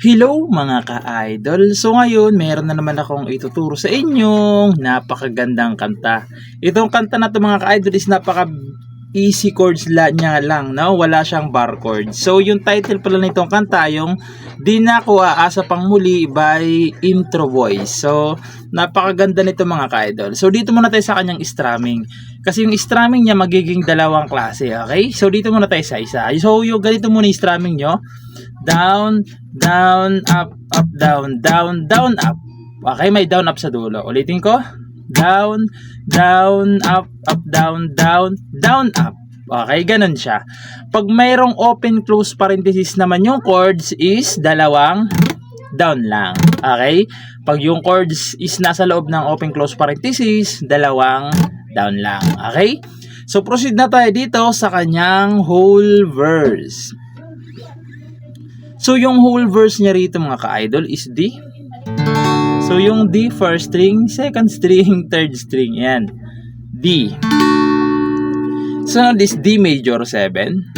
Hello mga ka-idol! So ngayon, meron na naman akong ituturo sa inyong napakagandang kanta. Itong kanta na to mga ka-idol is napaka easy chords niya lang, no? Wala siyang bar chord. So yung title pala nitong kanta yung Di Na Ako Aasa Pang Muli by Intro Voice. So napakaganda nito mga ka-idol. So dito muna tayo sa kanyang strumming. Kasi yung strumming niya magiging dalawang klase, okay? So dito muna tayo sa isa. So yung ganito muna yung strumming nyo. Down, down, up, up, down, down, down, up. Okay, may down up sa dulo. Ulitin ko. Down, down, up, down, down, down, up. Okay, ganun siya. Pag mayroong open, close parenthesis naman yung chords is dalawang down lang. Okay? Pag yung chords is nasa loob ng open, close parenthesis, dalawang down lang. Okay? So, proceed na tayo dito sa kanyang whole verse. So, yung whole verse niya rito mga ka-idol is D. So, yung D, first string, second string, third string. Yan. D. So, this D major 7.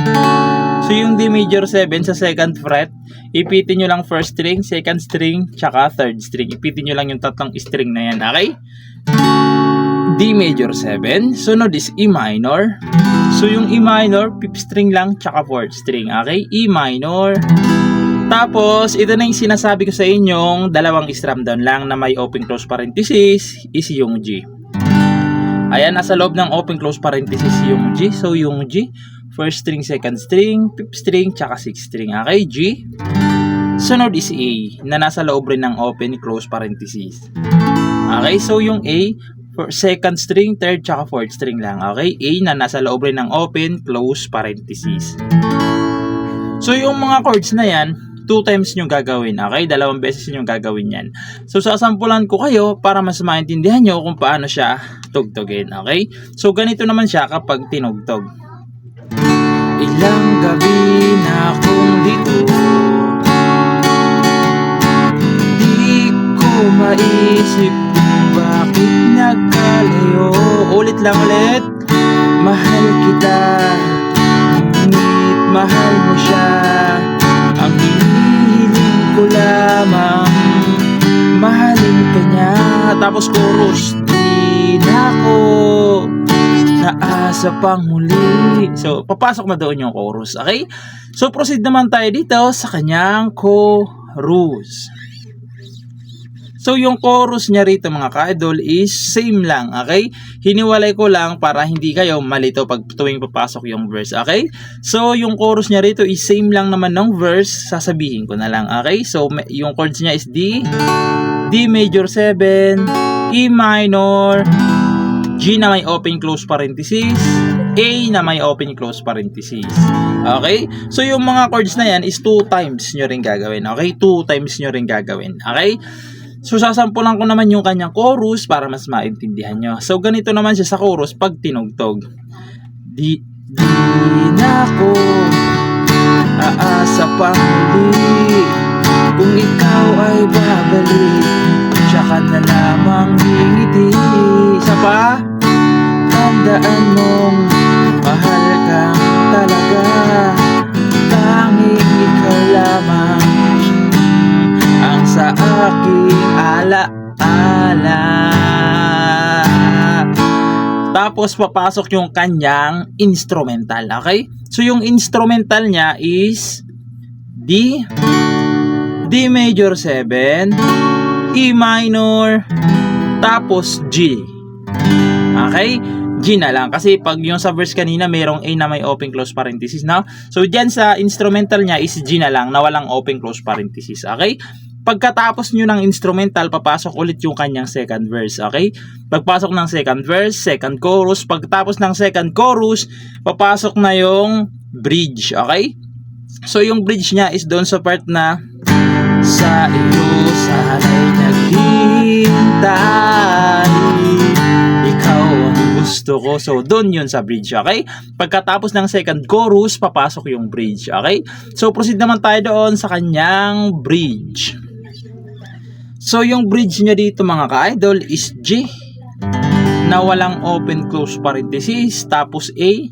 So, yung D major 7 sa second fret, ipitin nyo lang first string, second string, tsaka third string. Ipitin nyo lang yung tatlong string na yan. Okay? D major 7. Sunod is E minor. So, yung E minor, 5th string lang, tsaka 4th string. Okay? E minor. Tapos, ito na yung sinasabi ko sa inyong dalawang strum down lang na may open close parenthesis is yung G. Ayan, nasa loob ng open close parenthesis yung G. So, yung G, first string, second string, 5th string, tsaka 6th string. Okay, G. Sunod is A, na nasa loob rin ng open close parenthesis. Okay, so yung A, second string, third, tsaka 4th string lang. Okay, A na nasa loob rin ng open close parenthesis. So, yung mga chords na yan, 2 times nyo gagawin, okay? 2 beses nyo gagawin yan. So, sasampulan ko kayo para mas maintindihan nyo kung paano siya tugtugin, okay? So, ganito naman siya kapag tinugtog. Ilang gabi na akong dito, di ko maisip kung bakit nagkalayo. Ulit lang ulit. Mahal kita, ngunit mahal mo siya. Ang hinihiling ko lamang mahalin ka niya. Tapos chorus, di na ako naasa pang muli. So, papasok na doon yung chorus. Okay? So, proceed naman tayo dito sa kanyang chorus. So, yung chorus niya rito mga ka-idol is same lang, okay? Hiniwalay ko lang para hindi kayo malito pag tuwing papasok yung verse, okay? So, yung chorus niya rito is same lang naman ng verse, sasabihin ko na lang, okay? So, yung chords niya is D, D major 7, E minor, G na may open close parenthesis, A na may open close parenthesis. Okay? So, yung mga chords na yan is 2 times nyo rin gagawin, okay? 2 times nyo rin gagawin, okay? So, sasampulan ko naman yung kanyang chorus para mas maintindihan nyo. So, ganito naman siya sa chorus pag tinugtog. Di na ako aasa pang muli, kung ikaw ay babalik, tsaka na lamang hingiti. Isa pa, tandaan mong mahal kang talaga, tanging ikaw lamang ang sa aking ala-ala. Tapos papasok yung kanyang instrumental, okay? So yung instrumental niya is D, D major 7, E minor, tapos G. Okay? G na lang. Kasi pag yung sa verse kanina, mayroong A na may open close parenthesis, no? So dyan sa instrumental niya is G na lang, na walang open close parenthesis. Okay? Pagkatapos nyo ng instrumental, papasok ulit yung kanyang second verse, okay? Pagpasok ng second verse, second chorus. Pagtapos ng second chorus, papasok na yung bridge, okay? So, yung bridge niya is doon sa part na sa iyo sana'y naghihintay, ikaw ang gusto ko. So, doon yun sa bridge, okay? Pagkatapos ng second chorus, papasok yung bridge, okay? So, proceed naman tayo doon sa kanyang bridge. So, yung bridge niya dito mga ka-idol is G na walang open close parenthesis, tapos A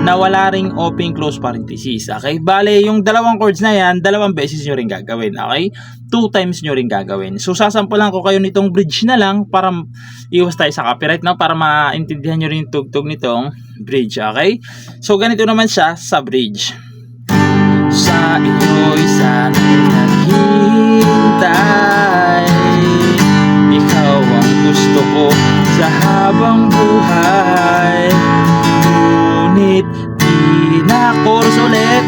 na wala ring open close parenthesis. Okay? Bale, yung dalawang chords na yan, dalawang beses nyo rin gagawin. Okay? 2 times nyo rin gagawin. So, sasampulan ko kayo nitong bridge na lang para iwas tayo sa copyright, no? Para maintindihan nyo rin yung tugtog nitong bridge. Okay? So, ganito naman siya sa bridge. Sa inyo'y sana'y naghihintay, ikaw ang gusto ko sa habang buhay. Ngunit di na chorus ulit,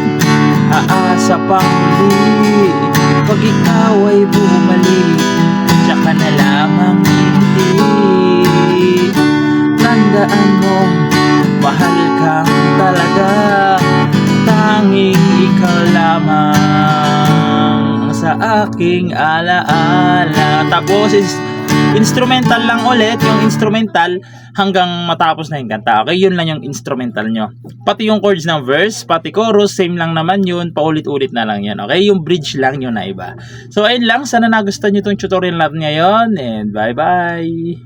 aasa pang muli. Pag ikaw ay bumalik, tsaka na lamang hindi. Tandaan mong mahal kang talaga, tanging ikaw lamang sa aking alaala. Tapos instrumental lang ulit, yung instrumental hanggang matapos na yung kanta. Okay, yun lang yung instrumental nyo. Pati yung chords ng verse, pati chorus, same lang naman yun, paulit-ulit na lang yan. Okay, yung bridge lang yun na iba. So ayun lang, sana nagustuhan nyo itong tutorial natin ngayon, and bye bye.